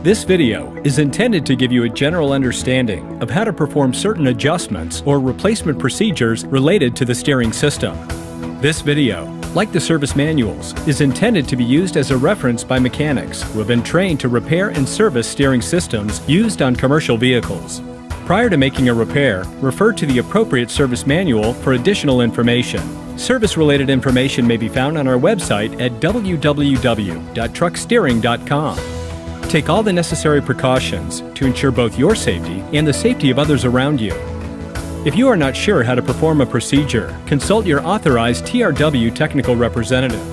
This video is intended to give you a general understanding of how to perform certain adjustments or replacement procedures related to the steering system. This video, like the service manuals, is intended to be used as a reference by mechanics who have been trained to repair and service steering systems used on commercial vehicles. Prior to making a repair, refer to the appropriate service manual for additional information. Service-related information may be found on our website at www.trucksteering.com. Take all the necessary precautions to ensure both your safety and the safety of others around you. If you are not sure how to perform a procedure, consult your authorized TRW technical representative.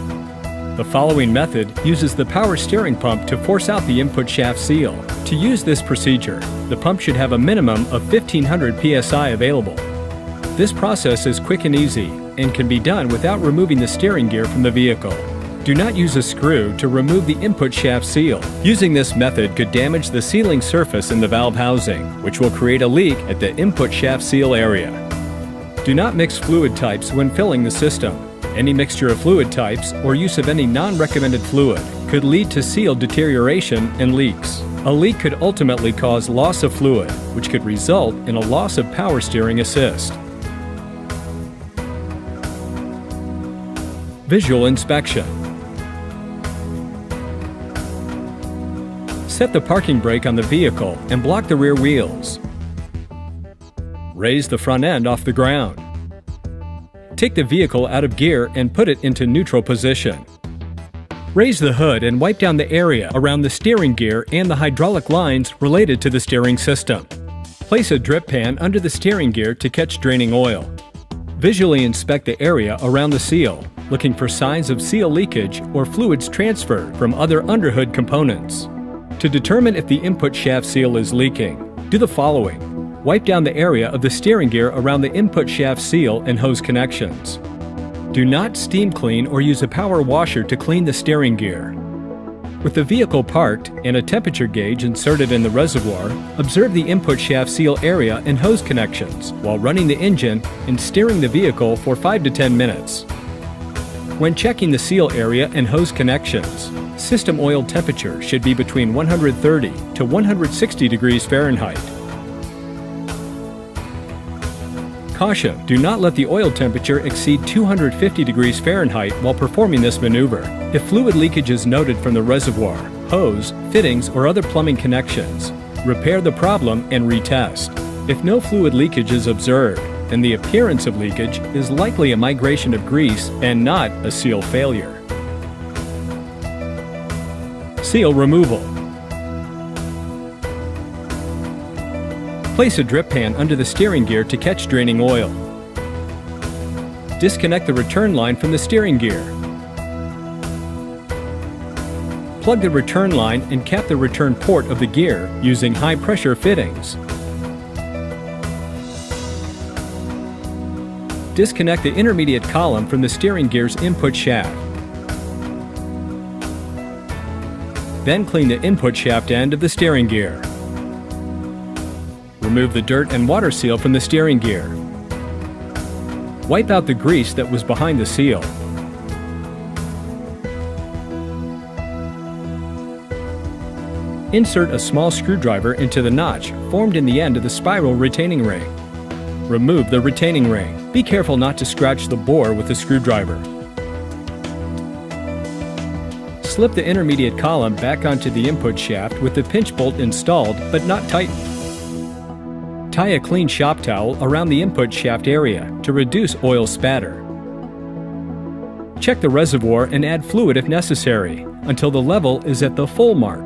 The following method uses the power steering pump to force out the input shaft seal. To use this procedure, the pump should have a minimum of 1500 psi available. This process is quick and easy and can be done without removing the steering gear from the vehicle. Do not use a screw to remove the input shaft seal. Using this method could damage the sealing surface in the valve housing, which will create a leak at the input shaft seal area. Do not mix fluid types when filling the system. Any mixture of fluid types or use of any non-recommended fluid could lead to seal deterioration and leaks. A leak could ultimately cause loss of fluid, which could result in a loss of power steering assist. Visual inspection. Set the parking brake on the vehicle and block the rear wheels. Raise the front end off the ground. Take the vehicle out of gear and put it into neutral position. Raise the hood and wipe down the area around the steering gear and the hydraulic lines related to the steering system. Place a drip pan under the steering gear to catch draining oil. Visually inspect the area around the seal, looking for signs of seal leakage or fluids transferred from other underhood components. To determine if the input shaft seal is leaking, do the following. Wipe down the area of the steering gear around the input shaft seal and hose connections. Do not steam clean or use a power washer to clean the steering gear. With the vehicle parked and a temperature gauge inserted in the reservoir, observe the input shaft seal area and hose connections while running the engine and steering the vehicle for 5 to 10 minutes. When checking the seal area and hose connections, system oil temperature should be between 130 to 160 degrees Fahrenheit. Caution: do not let the oil temperature exceed 250 degrees Fahrenheit while performing this maneuver. If fluid leakage is noted from the reservoir, hose, fittings, or other plumbing connections, repair the problem and retest. If no fluid leakage is observed, then the appearance of leakage is likely a migration of grease and not a seal failure. Seal removal. Place a drip pan under the steering gear to catch draining oil. Disconnect the return line from the steering gear. Plug the return line and cap the return port of the gear using high-pressure fittings. Disconnect the intermediate column from the steering gear's input shaft. Then clean the input shaft end of the steering gear. Remove the dirt and water seal from the steering gear. Wipe out the grease that was behind the seal. Insert a small screwdriver into the notch formed in the end of the spiral retaining ring. Remove the retaining ring. Be careful not to scratch the bore with the screwdriver. Slip the intermediate column back onto the input shaft with the pinch bolt installed but not tightened. Tie a clean shop towel around the input shaft area to reduce oil spatter. Check the reservoir and add fluid if necessary until the level is at the full mark.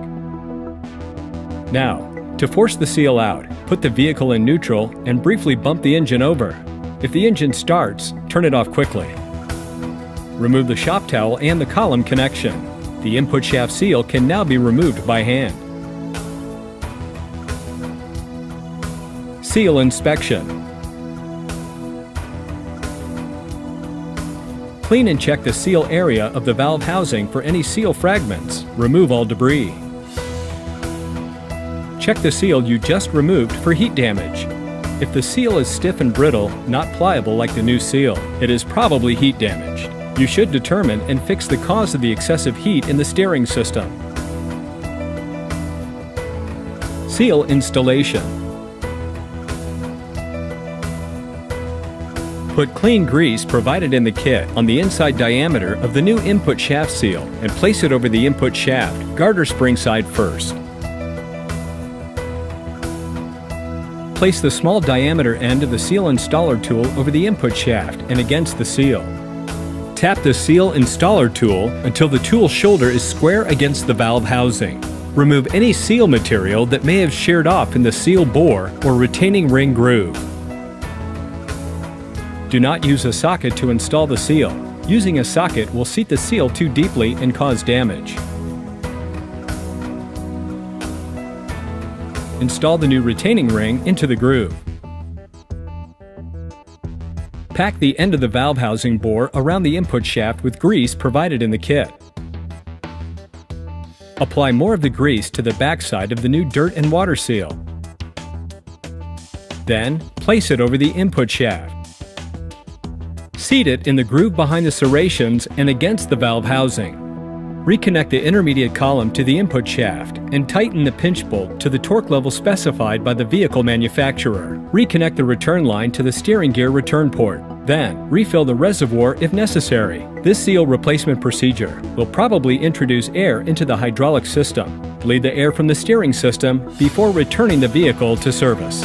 Now, to force the seal out, put the vehicle in neutral and briefly bump the engine over. If the engine starts, turn it off quickly. Remove the shop towel and the column connection. The input shaft seal can now be removed by hand. Seal inspection. Clean and check the seal area of the valve housing for any seal fragments. Remove all debris. Check the seal you just removed for heat damage. If the seal is stiff and brittle, not pliable like the new seal, it is probably heat damaged. You should determine and fix the cause of the excessive heat in the steering system. Seal installation. Put clean grease provided in the kit on the inside diameter of the new input shaft seal and place it over the input shaft, garter spring side first. Place the small diameter end of the seal installer tool over the input shaft and against the seal. Tap the seal installer tool until the tool shoulder is square against the valve housing. Remove any seal material that may have sheared off in the seal bore or retaining ring groove. Do not use a socket to install the seal. Using a socket will seat the seal too deeply and cause damage. Install the new retaining ring into the groove. Pack the end of the valve housing bore around the input shaft with grease provided in the kit. Apply more of the grease to the backside of the new dirt and water seal. Then, place it over the input shaft. Seat it in the groove behind the serrations and against the valve housing. Reconnect the intermediate column to the input shaft and tighten the pinch bolt to the torque level specified by the vehicle manufacturer. Reconnect the return line to the steering gear return port. Then, refill the reservoir if necessary. This seal replacement procedure will probably introduce air into the hydraulic system. Bleed the air from the steering system before returning the vehicle to service.